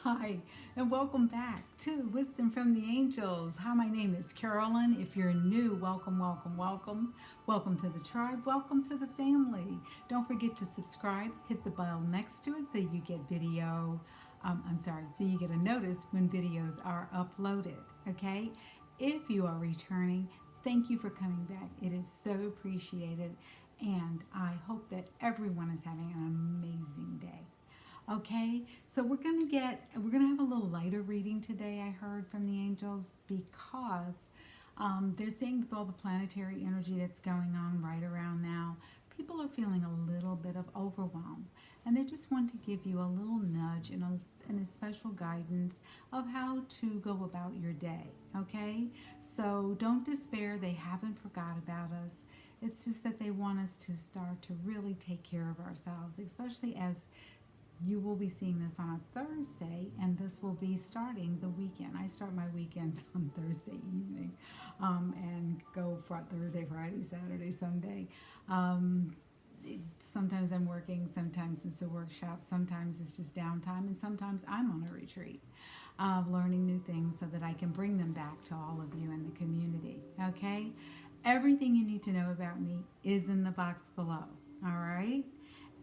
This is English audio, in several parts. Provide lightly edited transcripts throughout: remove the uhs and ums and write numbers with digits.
Hi, and welcome back to Wisdom from the Angels. Hi, my name is Carolyn. If you're new, welcome, welcome, welcome. Welcome to the tribe. Welcome to the family. Don't forget to subscribe. Hit the bell next to it so you get so you get a notice when videos are uploaded. Okay? If you are returning, thank you for coming back. It is so appreciated, and I hope that everyone is having an amazing day. Okay, so we're gonna have a little lighter reading today. I heard from the angels because they're saying with all the planetary energy that's going on right around now, people are feeling a little bit of overwhelm, and they just want to give you a little nudge and a special guidance of how to go about your day. Okay, so don't despair. They haven't forgot about us. It's just that they want us to start to really take care of ourselves, especially as you will be seeing this on a Thursday, and this will be starting the weekend. I start my weekends on Thursday evening and go for Thursday, Friday, Saturday, Sunday. Um, Sometimes I'm working, sometimes it's a workshop, sometimes it's just downtime, and sometimes I'm on a retreat of learning new things so that I can bring them back to all of you in the community. Okay? Everything you need to know about me is in the box below. All right?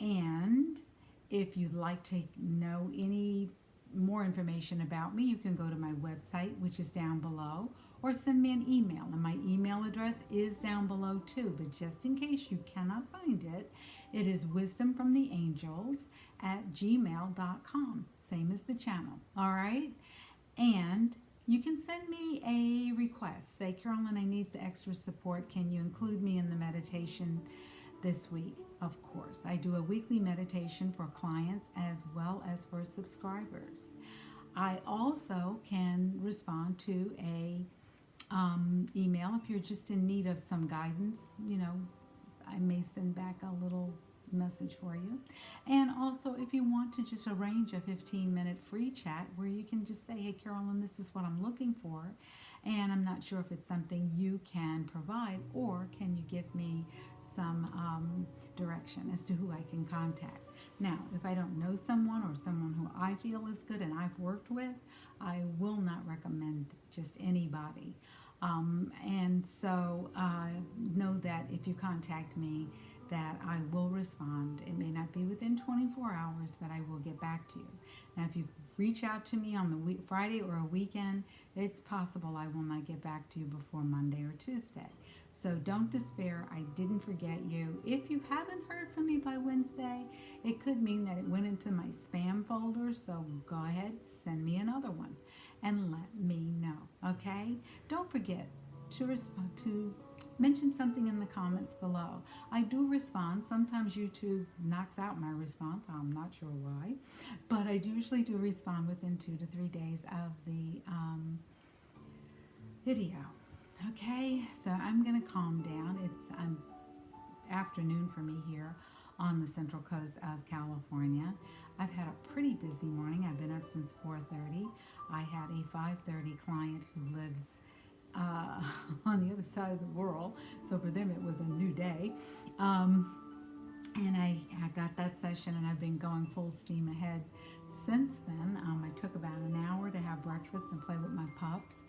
And if you'd like to know any more information about me, you can go to my website, which is down below, or send me an email. And my email address is down below too, but just in case you cannot find it, it is wisdomfromtheangels@gmail.com, same as the channel. All right? And you can send me a request. Say, Carolyn, I need the extra support. Can you include me in the meditation this week? Of course. I do a weekly meditation for clients as well as for subscribers. I also can respond to a email if you're just in need of some guidance. I may send back a little message for you. And also, if you want to just arrange a 15-minute free chat where you can just say, hey, Carolyn, this is what I'm looking for, and I'm not sure if it's something you can provide, or can you give me some direction as to who I can contact. Now, if I don't know someone or someone who I feel is good and I've worked with, I will not recommend just anybody. And so know that if you contact me, that I will respond. It may not be within 24 hours, but I will get back to you. Now, if you reach out to me on the Friday or a weekend, it's possible I will not get back to you before Monday or Tuesday. So don't despair. I didn't forget you. If you haven't heard from me by Wednesday, it could mean that it went into my spam folder. So go ahead, send me another one and let me know. Okay? Don't forget to respond to mention something in the comments below. I do respond. Sometimes YouTube knocks out my response. I'm not sure why, but I usually do respond within 2 to 3 days of the video. Okay, so I'm gonna calm down. It's afternoon for me here on the Central Coast of California. I've had a pretty busy morning. I've been up since 4:30. I had a 5:30 client who lives on the other side of the world, so for them it was a new day. And I got that session, and I've been going full steam ahead since then. I took about an hour to have breakfast and play with my pups.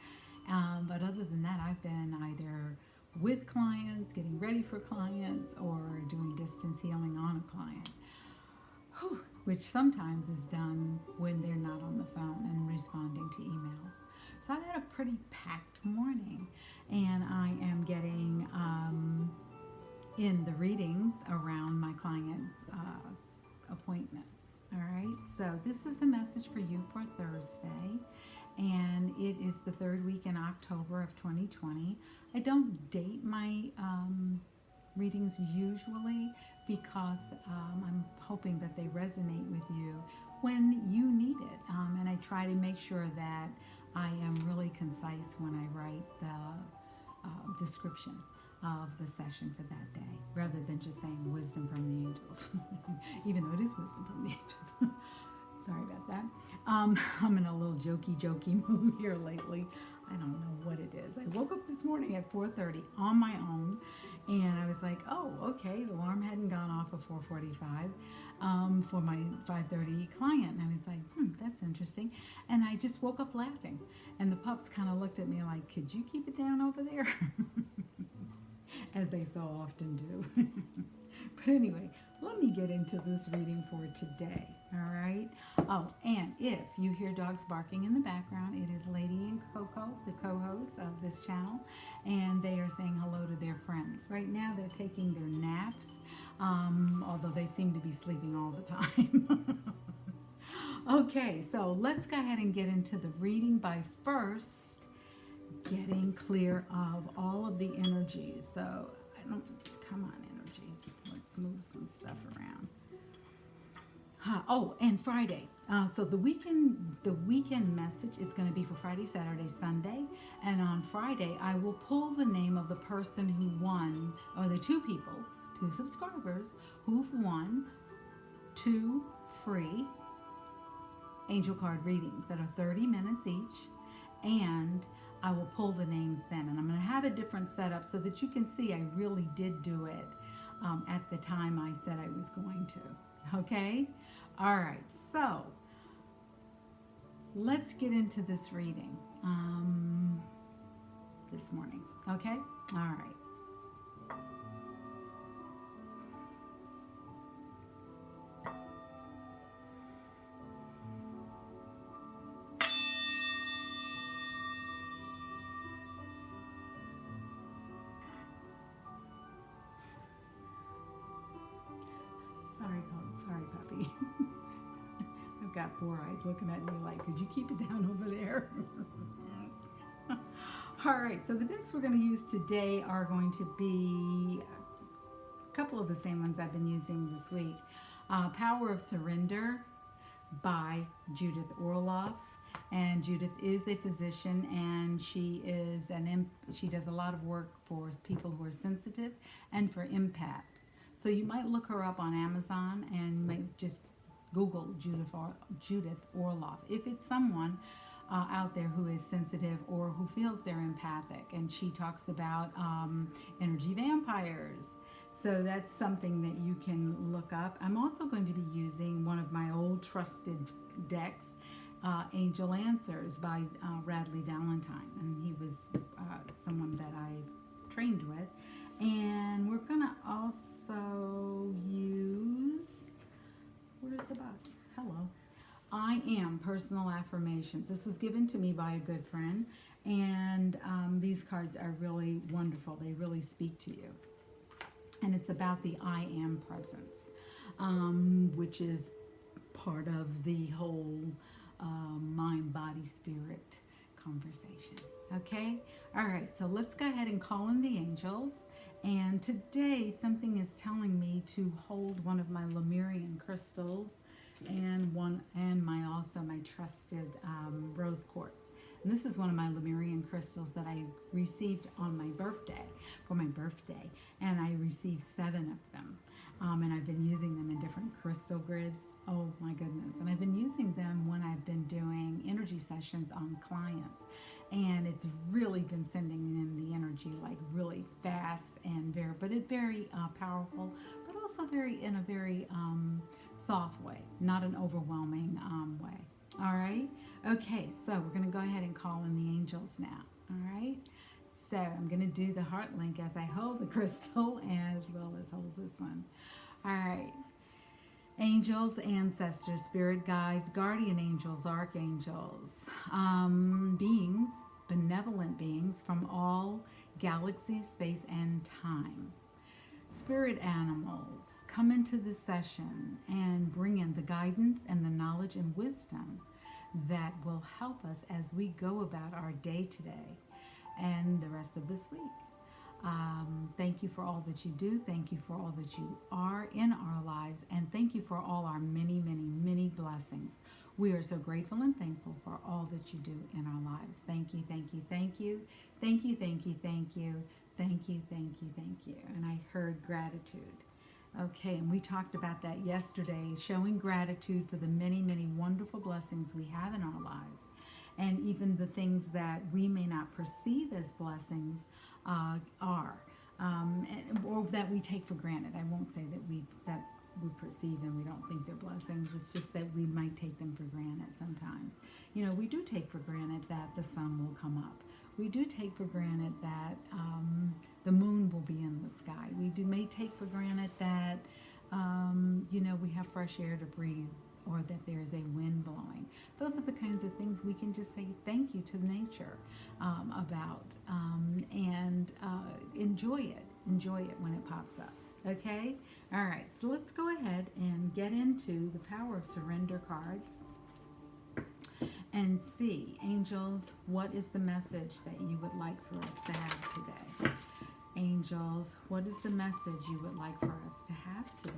But other than that, I've been either with clients, getting ready for clients, or doing distance healing on a client, which sometimes is done when they're not on the phone and responding to emails. So I had a pretty packed morning, and I am getting in the readings around my client appointments. All right, so this is a message for you for Thursday, and it is the third week in October of 2020. I don't date my readings usually because I'm hoping that they resonate with you when you need it, and I try to make sure that I am really concise when I write the description of the session for that day, rather than just saying wisdom from the angels, even though it is wisdom from the angels. Sorry about that. I'm in a little jokey mood here lately. I don't know what it is. I woke up this morning at 4:30 on my own, And I was like, oh, okay, the alarm hadn't gone off at 4:45 for my 5:30 client. And I was like, that's interesting. And I just woke up laughing. And the pups kind of looked at me like, could you keep it down over there? As they so often do. But anyway, let me get into this reading for today. All right. Oh, and if you hear dogs barking in the background, it is Lady and Coco, the co-hosts of this channel, and they are saying hello to their friends. Right now, they're taking their naps, although they seem to be sleeping all the time. Okay, so let's go ahead and get into the reading by first getting clear of all of the energies. So come on, energies. Let's move some stuff around. Oh, and Friday. So the weekend message is going to be for Friday, Saturday, Sunday. And on Friday, I will pull the name of the person who won, or the two people, two subscribers, who've won 2 free angel card readings that are 30 minutes each. And I will pull the names then. And I'm going to have a different setup so that you can see I really did do it at the time I said I was going to. Okay? All right. So let's get into this reading this morning. Okay? All right. Sorry, puppy. I've got 4 eyes looking at me like, could you keep it down over there? All right, so the decks we're going to use today are going to be a couple of the same ones I've been using this week. Power of Surrender by Judith Orloff. And Judith is a physician, and she does a lot of work for people who are sensitive and for empaths. So you might look her up on Amazon and you might just Google Judith Orloff. If it's someone out there who is sensitive or who feels they're empathic, and she talks about energy vampires. So that's something that you can look up. I'm also going to be using one of my old trusted decks, Angel Answers by Radley Valentine, and he was someone that I trained with. And we're going to also use, where's the box? Hello. I Am Personal Affirmations. This was given to me by a good friend, and these cards are really wonderful. They really speak to you. And it's about the I Am presence, which is part of the whole mind, body, spirit conversation. Okay? All right, so let's go ahead and call in the angels. And today something is telling me to hold one of my Lemurian crystals and my trusted rose quartz. And this is one of my Lemurian crystals that I received on my birthday, and I received 7 of them. And I've been using them in different crystal grids. Oh my goodness. And I've been using them when I've been doing energy sessions on clients. And it's really been sending in the energy like really fast and very powerful, but also in a very soft way, not an overwhelming way. All right. Okay. So we're going to go ahead and call in the angels now. All right. So I'm going to do the heart link as I hold the crystal as well as hold this one. All right. Angels, ancestors, spirit guides, guardian angels, archangels, beings, benevolent beings from all galaxies, space, and time. Spirit animals, come into this session and bring in the guidance and the knowledge and wisdom that will help us as we go about our day today and the rest of this week. Thank you for all that you do. Thank you for all that you are in our lives. And thank you for all our many, many, many blessings. We are so grateful and thankful for all that you do in our lives. Thank you, thank you, thank you. Thank you, thank you, thank you. Thank you, thank you, thank you. And I heard gratitude. Okay, and we talked about that yesterday, showing gratitude for the many, many wonderful blessings we have in our lives. And even the things that we may not perceive as blessings are. or that we take for granted. I won't say that we perceive and we don't think they're blessings. It's just that we might take them for granted sometimes. You know, we do take for granted that the sun will come up. We do take for granted that the moon will be in the sky. We may take for granted that you know, we have fresh air to breathe, or that there is a wind blowing. Those are the kinds of things we can just say thank you to nature about, and enjoy it when it pops up. Okay? All right, so let's go ahead and get into the Power of Surrender cards and see, angels, what is the message that you would like for us to have today? Angels, what is the message you would like for us to have today?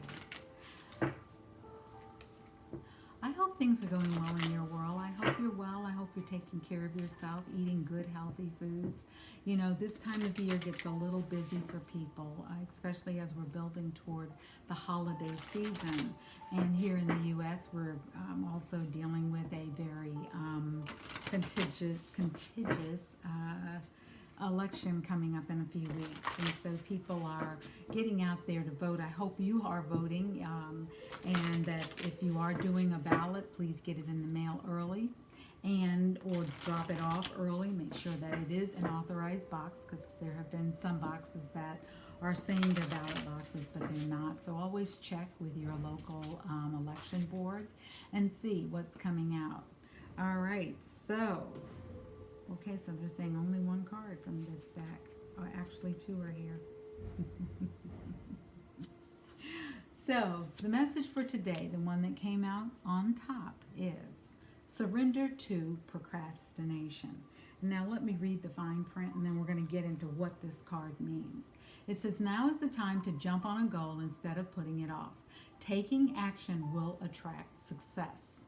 I hope things are going well in your world. I hope you're well. I hope you're taking care of yourself, eating good, healthy foods. You know, this time of year gets a little busy for people, especially as we're building toward the holiday season. And here in the U.S., we're also dealing with a very contentious election coming up in a few weeks, and so people are getting out there to vote. I hope you are voting, and that if you are doing a ballot, please get it in the mail early, and or drop it off early. Make sure that it is an authorized box, because there have been some boxes that are saying they're ballot boxes, but they're not. So always check with your local election board and see what's coming out. All right, so okay, so they're saying only one card from this stack. Oh, actually, two are here. So, the message for today, the one that came out on top, is surrender to procrastination. Now, let me read the fine print, and then we're going to get into what this card means. It says, now is the time to jump on a goal instead of putting it off. Taking action will attract success.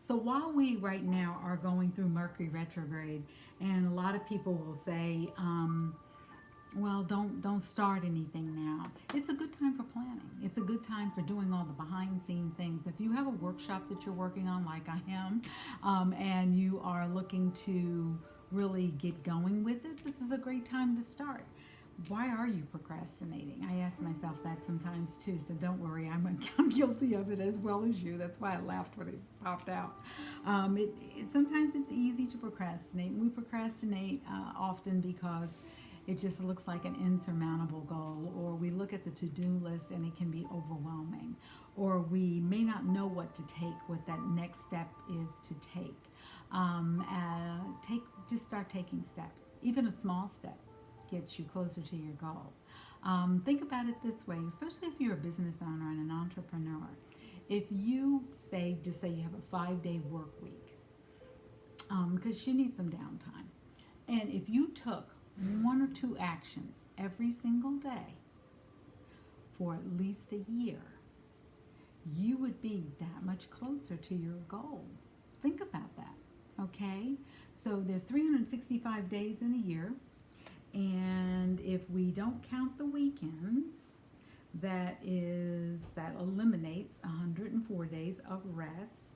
So while we right now are going through Mercury retrograde, and a lot of people will say, well, don't start anything now. It's a good time for planning. It's a good time for doing all the behind-scene things. If you have a workshop that you're working on, like I am, and you are looking to really get going with it, this is a great time to start. Why are you procrastinating? I ask myself that sometimes too, so don't worry, I'm guilty of it as well as you. That's why I laughed when it popped out. Sometimes it's easy to procrastinate. We procrastinate often because it just looks like an insurmountable goal, or we look at the to-do list and it can be overwhelming, or we may not know what to take, what that next step is to take. Just start taking steps. Even a small step gets you closer to your goal. Think about it this way, especially if you're a business owner and an entrepreneur. If you just say you have a 5-day work week, because you need some downtime, and if you took 1 or 2 actions every single day for at least a year, you would be that much closer to your goal. Think about that, okay? So there's 365 days in a year. And if we don't count the weekends, that eliminates 104 days of rest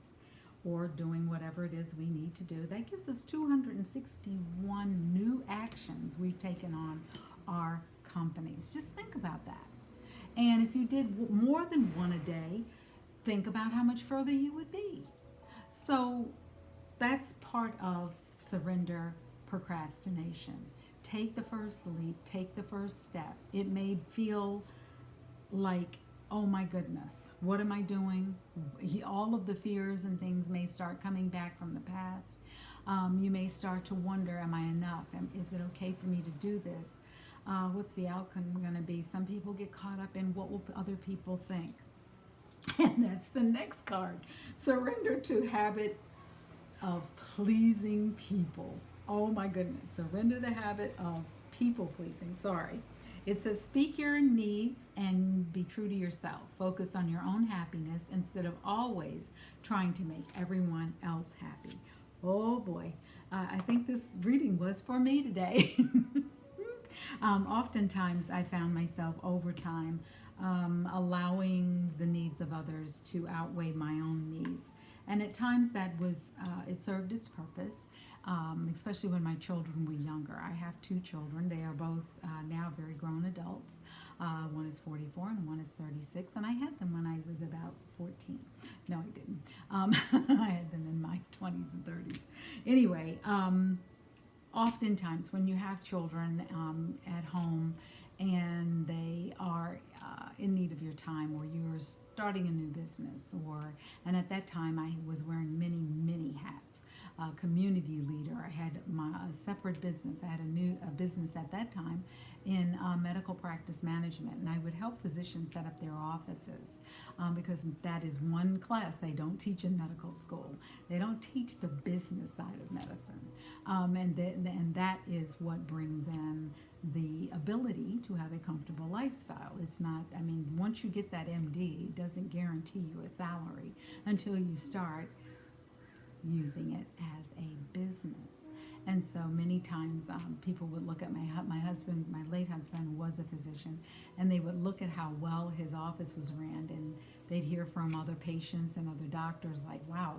or doing whatever it is we need to do. That gives us 261 new actions we've taken on our companies. Just think about that. And if you did more than one a day, think about how much further you would be. So that's part of surrender procrastination. Take the first leap, take the first step. It may feel like, oh my goodness, what am I doing? All of the fears and things may start coming back from the past. You may start to wonder, am I enough? Is it okay for me to do this? What's the outcome going to be? Some people get caught up in what will other people think. And that's the next card. Surrender to habit of pleasing people. Oh my goodness. Surrender the habit of people pleasing. Sorry. It says, speak your needs and be true to yourself. Focus on your own happiness instead of always trying to make everyone else happy. Oh boy. I think this reading was for me today. Oftentimes I found myself over time allowing the needs of others to outweigh my own needs. And at times that was, it served its purpose, especially when my children were younger. I have two children. They are both now very grown adults. One is 44 and one is 36, and I had them when I was about 14. No, I didn't. I had them in my 20s and 30s. Anyway, oftentimes when you have children at home and they are in need of your time, or you're starting a new business, and at that time I was wearing many hats. Community leader. I had a separate business. I had a business at that time in medical practice management, and I would help physicians set up their offices, because that is one class they don't teach in medical school. They don't teach the business side of medicine, and that is what brings in the ability to have a comfortable lifestyle. It's not, I mean, once you get that MD, it doesn't guarantee you a salary until you start using it as a business. And so many times people would look at my husband, my late husband was a physician, and they would look at how well his office was ran, and they'd hear from other patients and other doctors like, wow,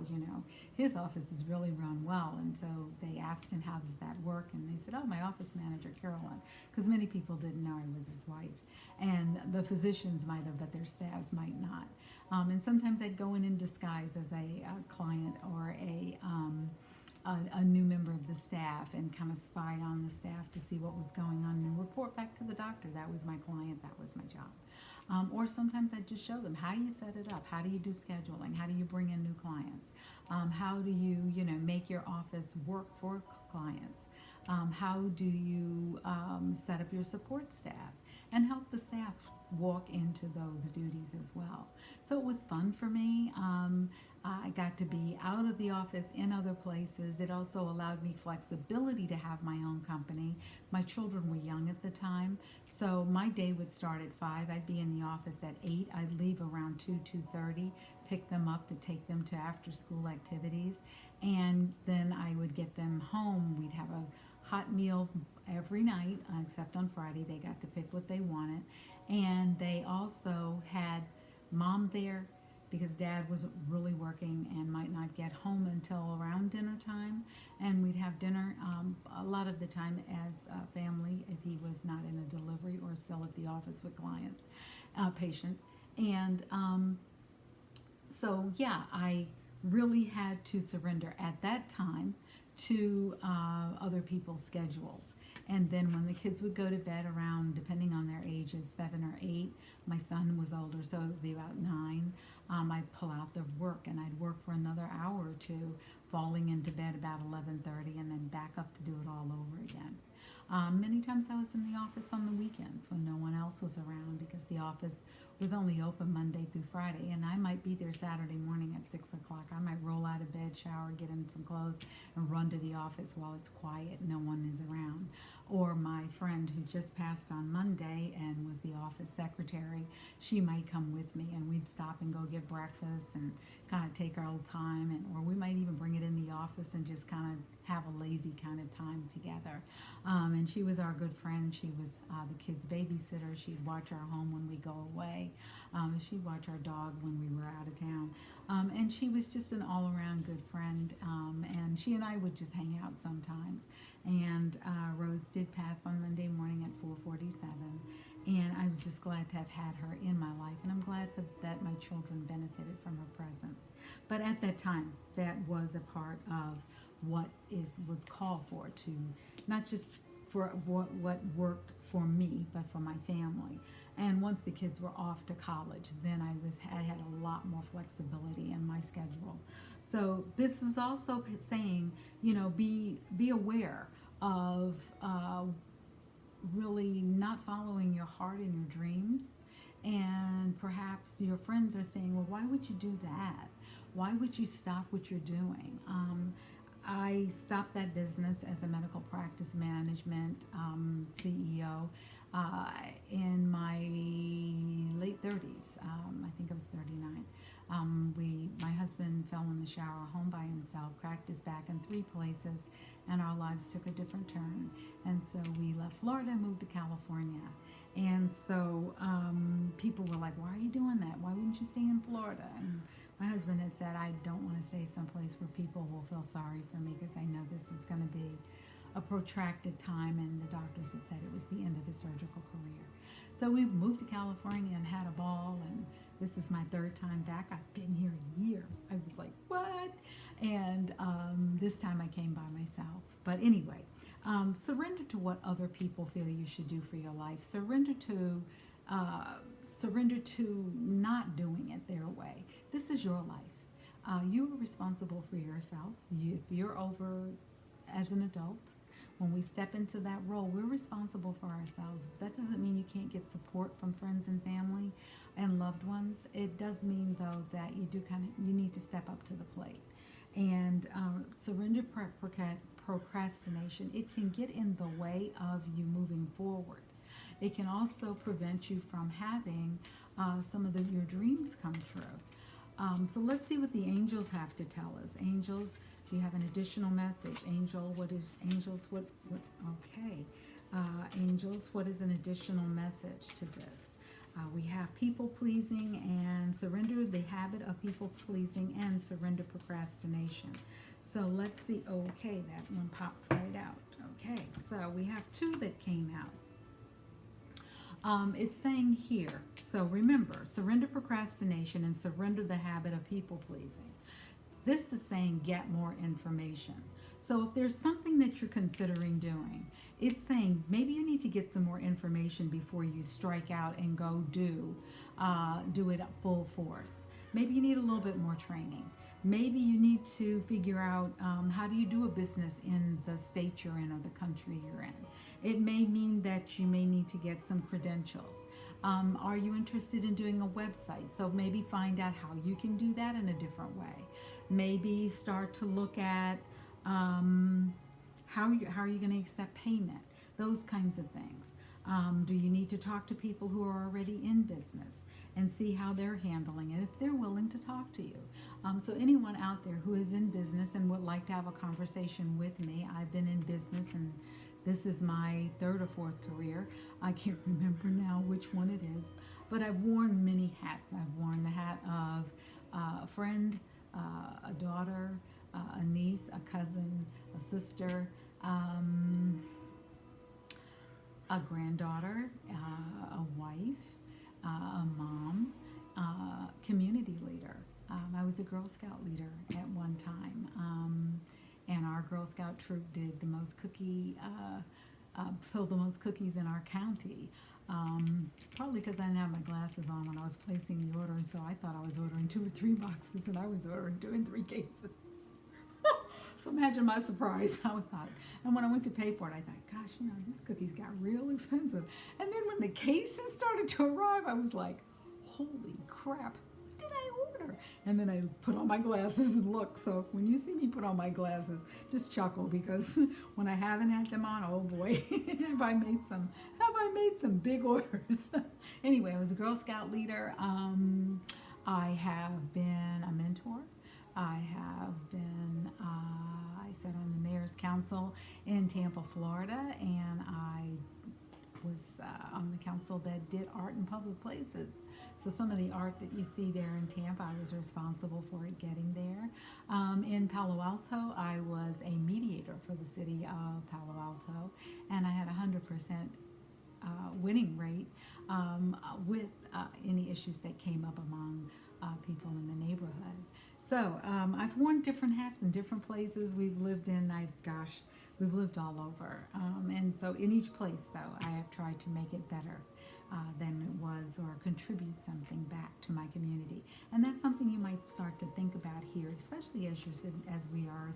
his office is really run well. And so they asked him, how does that work? And they said, oh, my office manager, Carolyn, because many people didn't know I was his wife. And the physicians might have, but their staffs might not. And sometimes I'd go in disguise as a client or a new member of the staff, and kind of spy on the staff to see what was going on and report back to the doctor. That was my client, that was my job. Or sometimes I'd just show them how you set it up, how do you do scheduling, how do you bring in new clients, how do you, make your office work for clients, how do you set up your support staff, and help the staff walk into those duties as well. So it was fun for me. I got to be out of the office in other places. It also allowed me flexibility to have my own company. My children were young at the time, so my day would start at 5. I'd be in the office at 8. I'd leave around 2:30, pick them up to take them to after school activities, and then I would get them home. We'd have a hot meal every night, except on Friday. They got to pick what they wanted. And they also had mom there because dad was really working and might not get home until around dinner time. And we'd have dinner a lot of the time as a family if he was not in a delivery or still at the office with clients, patients. And so, yeah, I really had to surrender at that time to other people's schedules. And then when the kids would go to bed around, depending on their ages, 7 or 8, my son was older, so it would be about 9, I'd pull out the work and I'd work for another hour or two, falling into bed about 11:30, and then back up to do it all over again. Many times I was in the office on the weekends when no one else was around, because the office was only open Monday through Friday, and I might be there Saturday morning at 6 o'clock. I might roll out of bed, shower, get in some clothes, and run to the office while it's quiet, no one is around. Or my friend who just passed on Monday and was the office secretary, she might come with me, and we'd stop and go get breakfast and kind of take our old time, or we might even bring it in the office and just kind of have a lazy kind of time together. And she was our good friend. She was the kids' babysitter. She'd watch our home when we go away. She'd watch our dog when we were out of town. And she was just an all-around good friend. And she and I would just hang out sometimes. And Rose did pass on Monday morning at 4:47. And I was just glad to have had her in my life. And I'm glad that my children benefited from her presence. But at that time, that was a part of what was called for, to not just for what worked for me, but for my family. And once the kids were off to college, then I had a lot more flexibility in my schedule. So this is also saying, be aware of really not following your heart and your dreams. And perhaps your friends are saying, well, why would you do that? Why would you stop what you're doing? I stopped that business as a medical practice management CEO in my late 30s. I think I was 39. My husband fell in the shower home by himself, cracked his back in 3 places, and our lives took a different turn. And so we left Florida and moved to California. And so people were like, why are you doing that? Why wouldn't you stay in Florida? And My husband had said, I don't want to stay someplace where people will feel sorry for me because I know this is going to be a protracted time, and the doctors had said it was the end of his surgical career. So we moved to California and had a ball, and this is my third time back. I've been here a year. I was like, what? And this time I came by myself. But anyway, surrender to what other people feel you should do for your life. Surrender to not doing it their way. This is your life. You are responsible for yourself. If you're over as an adult, when we step into that role, we're responsible for ourselves. That doesn't mean you can't get support from friends and family and loved ones. It does mean, though, that you need to step up to the plate. And surrender procrastination. It can get in the way of you moving forward. It can also prevent you from having some of your dreams come true. So let's see what the angels have to tell us. Angels, do you have an additional message? Angel, what is angels? Okay. Angels, what is an additional message to this? We have people pleasing and surrender the habit of people pleasing and surrender procrastination. So let's see. Okay, that one popped right out. Okay, so we have two that came out. It's saying here, so remember, surrender procrastination and surrender the habit of people pleasing. This is saying get more information. So if there's something that you're considering doing, it's saying maybe you need to get some more information before you strike out and go do it at full force. Maybe you need a little bit more training. Maybe you need to figure out how do you do a business in the state you're in or the country you're in. It may mean that you may need to get some credentials. Are you interested in doing a website? So maybe find out how you can do that in a different way. Maybe start to look at how are you going to accept payment? Those kinds of things. Do you need to talk to people who are already in business and see how they're handling it if they're willing to talk to you? So anyone out there who is in business and would like to have a conversation with me, I've been in business and this is my third or fourth career. I can't remember now which one it is, but I've worn many hats. I've worn the hat of a friend, a daughter, a niece, a cousin, a sister, a granddaughter, a wife, a mom, community leader. I was a Girl Scout leader at one time, and our Girl Scout troop did the most sold the most cookies in our county. Probably because I didn't have my glasses on when I was placing the order, so I thought I was ordering 2 or 3 boxes, and I was ordering 2 and 3 cases. So imagine my surprise. I thought, and when I went to pay for it, I thought, gosh, these cookies got real expensive. And then when the cases started to arrive, I was like, holy crap, what did I order? And then I put on my glasses and look. So when you see me put on my glasses, just chuckle, because when I haven't had them on, oh boy, have I made some big orders. Anyway, I was a Girl Scout leader. I have been a mentor. I have been, I sat on the Mayor's Council in Tampa, Florida, and I was on the council that did art in public places. So some of the art that you see there in Tampa, I was responsible for it getting there. In Palo Alto, I was a mediator for the city of Palo Alto, and I had 100% winning rate with any issues that came up among people in the neighborhood. So I've worn different hats in different places. We've lived we've lived all over. And so in each place, though, I have tried to make it better than it was, or contribute something back to my community. And that's something you might start to think about here, especially as we are,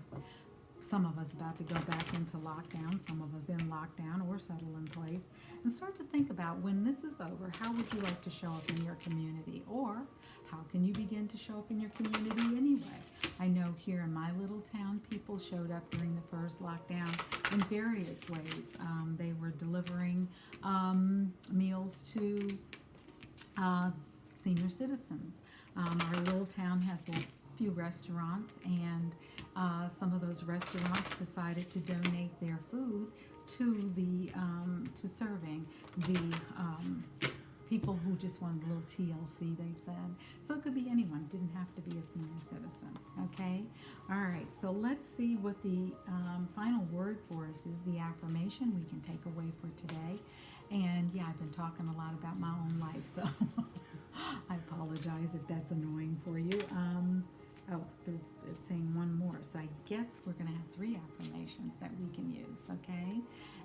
some of us about to go back into lockdown, some of us in lockdown or settle in place, and start to think about, when this is over, how would you like to show up in your community? Or how can you begin to show up in your community anyway? I know here in my little town, people showed up during the first lockdown in various ways. They were delivering meals to senior citizens. Our little town has a few restaurants, and some of those restaurants decided to donate their food to serving the people who just wanted a little TLC, they said. So it could be anyone, it didn't have to be a senior citizen, okay? All right, so let's see what the final word for us is, the affirmation we can take away for today. And yeah, I've been talking a lot about my own life, so I apologize if that's annoying for you. It's saying one more, so I guess we're going to have 3 affirmations that we can use, okay?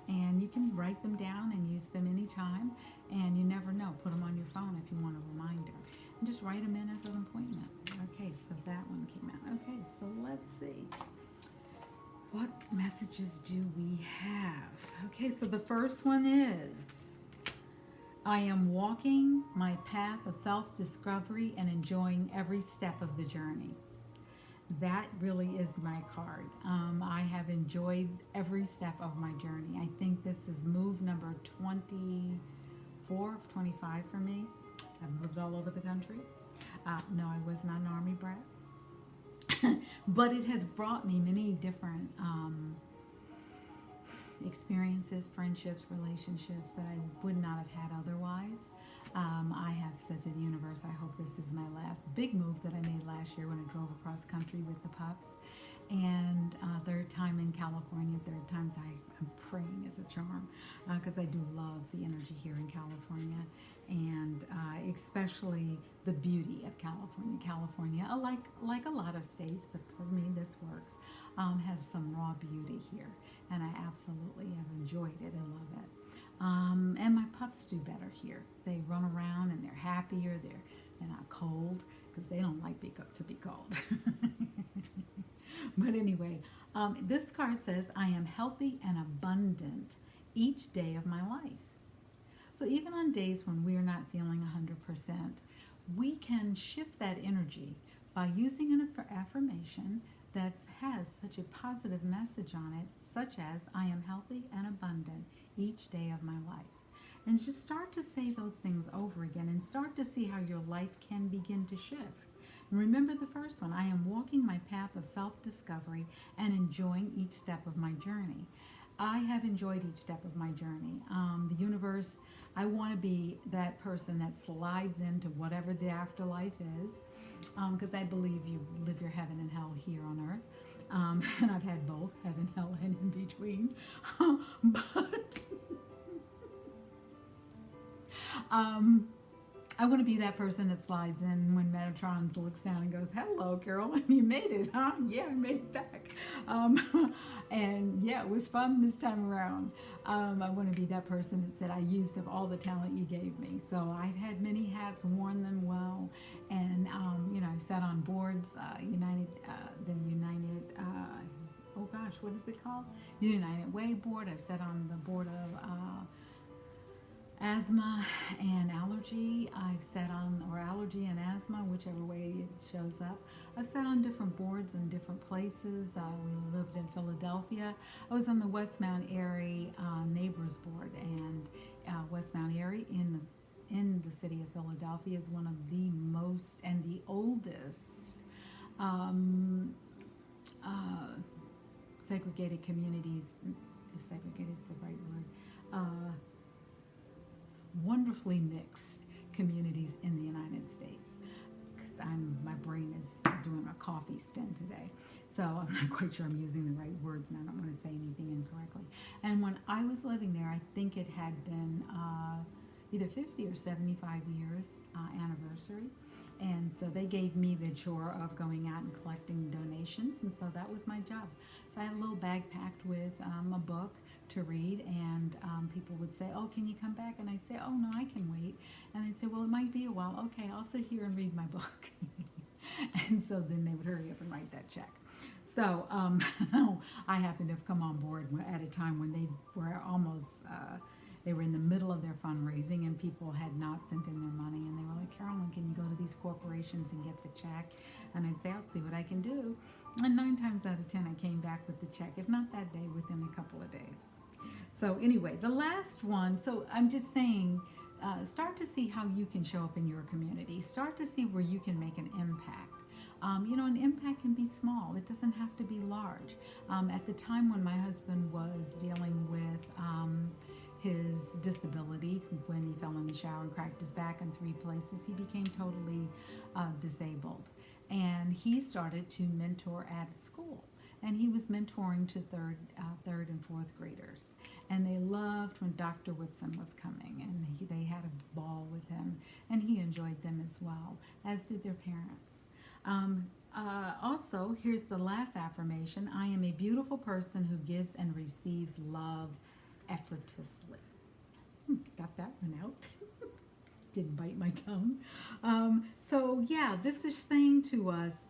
And you can write them down and use them anytime, and you never know, put them on your phone if you want a reminder. And just write them in as an appointment. Okay, so that one came out. Okay, so let's see. What messages do we have? Okay, so the first one is, I am walking my path of self-discovery and enjoying every step of the journey. That really is my card. I have enjoyed every step of my journey. I think this is move number 24 of 25 for me. I've moved all over the country. No, I was not an army brat. But it has brought me many different experiences, friendships, relationships that I would not have had otherwise. I have said to the universe, I hope this is my last big move that I made last year when I drove across country with the pups. And third time in California, third times I'm praying is a charm, because I do love the energy here in California, and especially the beauty of California. California, like a lot of states, but for me this works, has some raw beauty here, and I absolutely have enjoyed it and love it. And my pups do better here. They run around and they're happier. They're not cold, because they don't like to be cold. But anyway, this card says, I am healthy and abundant each day of my life. So even on days when we're not feeling 100%, we can shift that energy by using an affirmation that has such a positive message on it, such as, I am healthy and abundant each day of my life. And just start to say those things over again and start to see how your life can begin to shift. And remember the first one, I am walking my path of self-discovery and enjoying each step of my journey. I have enjoyed each step of my journey. The universe, I want to be that person that slides into whatever the afterlife is, because I believe you live your heaven and hell here on earth. And I've had both, heaven, hell, and in between. But I want to be that person that slides in when Metatron looks down and goes, hello, Carolyn, you made it, huh? Yeah, I made it back. And yeah, it was fun this time around. I want to be that person that said, I used up all the talent you gave me. So I've had many hats, worn them well, and, I've sat on boards, what is it called? The United Way board. I've sat on the board of asthma and allergy. I've sat on, or allergy and asthma, whichever way it shows up. I've sat on different boards in different places. We lived in Philadelphia. I was on the West Mount Airy Neighbors Board, and West Mount Airy in the city of Philadelphia is one of the most and the oldest segregated communities. Is segregated the right word? Wonderfully mixed communities in the United States. Because my brain is doing a coffee spin today, so I'm not quite sure I'm using the right words, and I don't want to say anything incorrectly. And when I was living there, I think it had been either 50 or 75 years anniversary. And so they gave me the chore of going out and collecting donations, and so that was my job. So I had a little bag packed with a book to read, and people would say, oh, can you come back? And I'd say, oh, no, I can wait. And they'd say, well, it might be a while. Okay, I'll sit here and read my book. And so then they would hurry up and write that check. So I happened to have come on board at a time when they were almost... they were in the middle of their fundraising, and people had not sent in their money, and they were like, Carolyn, can you go to these corporations and get the check? And I'd say, I'll see what I can do. And 9 times out of 10, I came back with the check, if not that day, within a couple of days. So anyway, the last one, so I'm just saying, start to see how you can show up in your community. Start to see where you can make an impact. An impact can be small. It doesn't have to be large. At the time when my husband was dealing with his disability when he fell in the shower and cracked his back in 3 places. He became totally disabled. And he started to mentor at school. And he was mentoring to third and fourth graders. And they loved when Dr. Whitson was coming, and they had a ball with him, and he enjoyed them as well, as did their parents. Also, here's the last affirmation. I am a beautiful person who gives and receives love effortlessly. Got that one out. Didn't bite my tongue. So yeah, this is saying to us,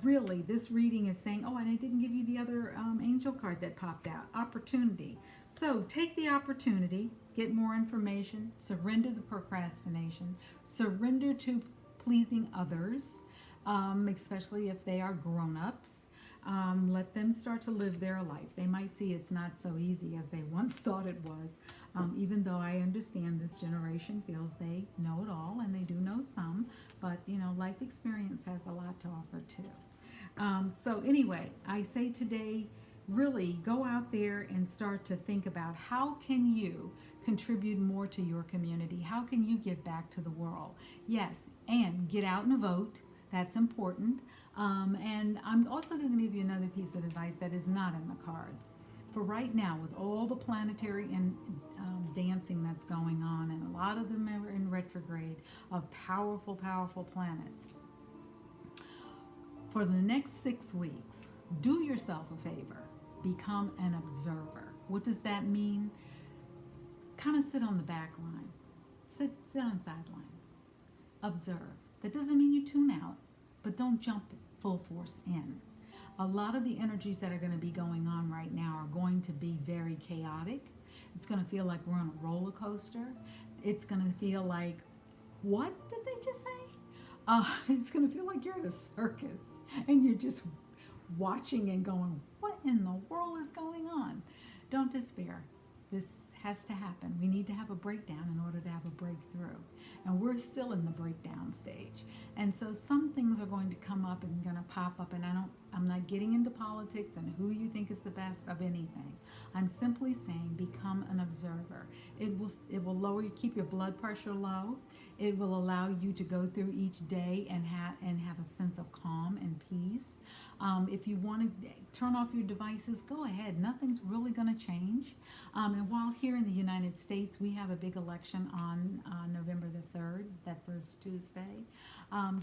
really, this reading is saying, oh, and I didn't give you the other angel card that popped out, opportunity. So take the opportunity, get more information, surrender the procrastination, surrender to pleasing others, especially if they are grown-ups. Let them start to live their life. They might see it's not so easy as they once thought it was, even though I understand this generation feels they know it all, and they do know some, but life experience has a lot to offer too. So anyway, I say today, really go out there and start to think about how can you contribute more to your community? How can you give back to the world? Yes, and get out and vote. That's important. And I'm also going to give you another piece of advice that is not in the cards. For right now, with all the planetary and dancing that's going on, and a lot of them are in retrograde of powerful, powerful planets, for the next 6 weeks, do yourself a favor. Become an observer. What does that mean? Kind of sit on the back line. Sit on sidelines. Observe. That doesn't mean you tune out, but don't jump full force in. A lot of the energies that are going to be going on right now are going to be very chaotic. It's going to feel like we're on a roller coaster. It's going to feel like, what did they just say? It's going to feel like you're at a circus and you're just watching and going, what in the world is going on? Don't despair. This has to happen. We need to have a breakdown in order to have a breakthrough. And we're still in the breakdown stage. And so some things are going to come up and going to pop up, and I'm not getting into politics and who you think is the best of anything. I'm simply saying become an observer. It will lower you, keep your blood pressure low. It will allow you to go through each day and have a sense of calm and peace. If you want to turn off your devices, go ahead. Nothing's really going to change. And while here in the United States, we have a big election on November the 3rd, that first Tuesday.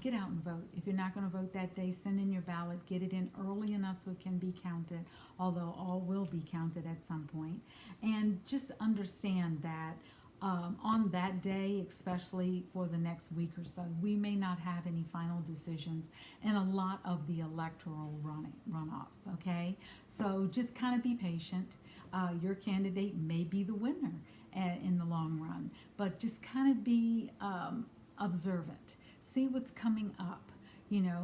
Get out and vote. If you're not going to vote that day, send in your ballot. Get it in early enough so it can be counted, although all will be counted at some point. And just understand that on that day, especially for the next week or so, we may not have any final decisions in a lot of the electoral runoffs, okay? So just kind of be patient. Your candidate may be the winner in the long run, but just kind of be observant. See what's coming up,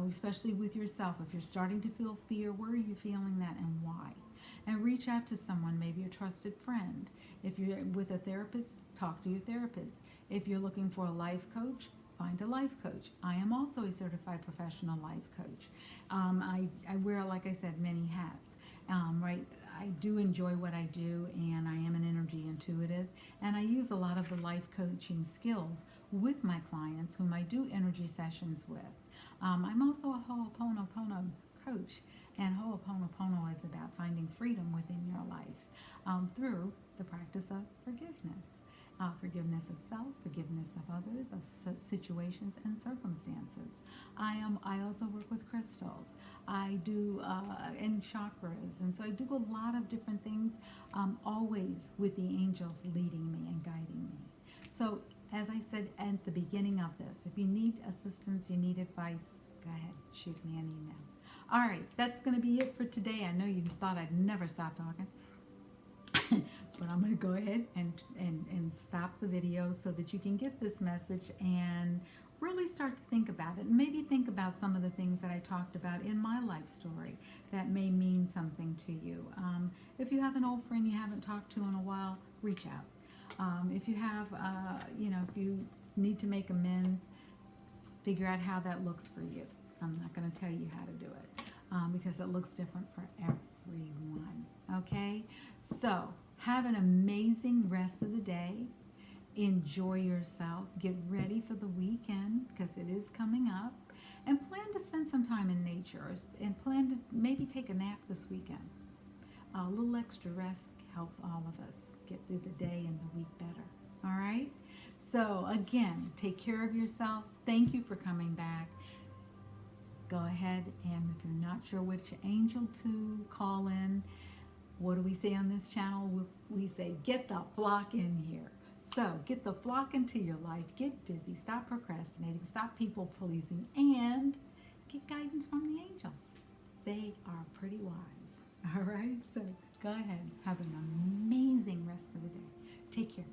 especially with yourself. If you're starting to feel fear, where are you feeling that and why? And reach out to someone, maybe a trusted friend. If you're with a therapist, talk to your therapist. If you're looking for a life coach, find a life coach. I am also a certified professional life coach. I wear, like I said, many hats. Right? I do enjoy what I do, and I am an energy intuitive, and I use a lot of the life coaching skills with my clients whom I do energy sessions with. I'm also a Ho'oponopono coach, and Ho'oponopono is about finding freedom within your life through the practice of forgiveness. Forgiveness of self, forgiveness of others, of situations and circumstances. I also work with crystals. I do in chakras, and so I do a lot of different things, always with the angels leading me and guiding me. So as I said at the beginning of this, if you need assistance, you need advice, go ahead, shoot me an email. All right, that's going to be it for today. I know you thought I'd never stop talking. But I'm going to go ahead and stop the video so that you can get this message and really start to think about it. And maybe think about some of the things that I talked about in my life story that may mean something to you. If you have an old friend you haven't talked to in a while, reach out. If you have, if you need to make amends, figure out how that looks for you. I'm not going to tell you how to do it because it looks different for everyone. Okay? So, Have an amazing rest of the day. Enjoy yourself. Get ready for the weekend because it is coming up. And plan to spend some time in nature and plan to maybe take a nap this weekend. A little extra rest helps all of us get through the day and the week better. All right? So, again, take care of yourself. Thank you for coming back. Go ahead, and if you're not sure which angel to call in, what do we say on this channel? We say, get the flock in here. So, get the flock into your life. Get busy. Stop procrastinating. Stop people pleasing. And get guidance from the angels. They are pretty wise. All right? So, go ahead. Have an amazing rest of the day. Take care.